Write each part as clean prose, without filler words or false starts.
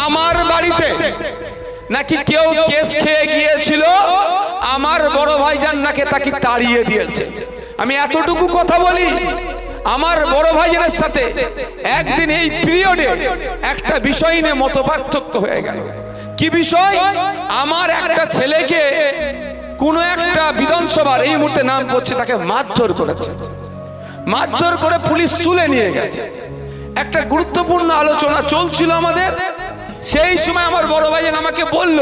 আমার বাড়িতে নাকি কেউ কেস খেয়ে গিয়েছিল, আমার বড় ভাইজান নাকি তাকে তাড়িয়ে দিয়েছে। আমি এতটুকু কথা বলি, আমার বড় ভাইজানের সাথে একদিন এই পিরিয়ডে একটা বিষয় নিয়ে মতপার্থক্য হয়ে গেল। কি বিষয়? আমার একটা ছেলেকে কোন একটা বিধানসভার, এই মুহূর্তে নাম করছে, তাকে মারধর করেছে। মারধর করে পুলিশ তুলে নিয়ে গেছে। একটা গুরুত্বপূর্ণ আলোচনা চলছিল আমাদের, সেই সময় আমার বড় ভাইজান আমাকে বলল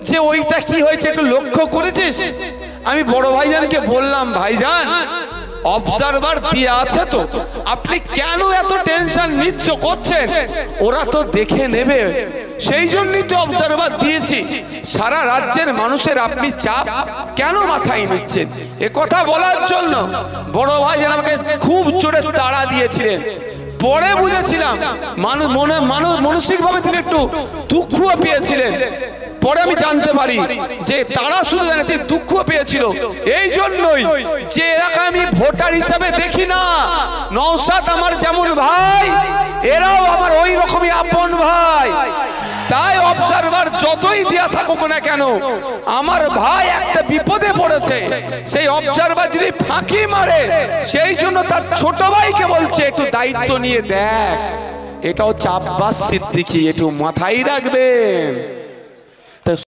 যে ওইটা কি হয়েছে একটু লক্ষ্য করেছিস? আমি বড় ভাইজানকে বললাম, ভাইজান অবজারভার দিয়ে আছে তো, আপনি কেন এত টেনশন নিচ্ছ করছেন? ওরা তো দেখে নেবে, সেই জন্যই তো অবজারভার দিয়েছি। সারা রাজ্যের মানুষের আপনি চাপ কেন মাথায় নিচ্ছেন? এ কথা বলার জন্য বড় ভাইজান আমাকে খুব জোরে তাড়া দিয়েছিলেন। পরে বুঝেছিলাম মানসিকভাবে তিনি একটু দুঃখও পেয়েছিলেন। পরে আমি জানতে পারি যে তারা শুধু জানে তিনি দুঃখ পেয়েছিল এই জন্যই যে এলাকা আমি ভোটার হিসাবে দেখি না। নওশাদ আমার যেমন ভাই, এরাও আমার ওই রকমই আপন ভাই। তাই অবজারভার যতই দেয়া থাকুক না কেন, আমার ভাই একটা বিপদে পড়েছে, সেই অবজারভার যদি ফাঁকি মারে, সেই জন্য তার ছোট ভাইকে বলছে একটু দায়িত্ব নিয়ে দেখ। এটাও আব্বাস সিদ্দিকী, একটু মাথায় রাখবেন।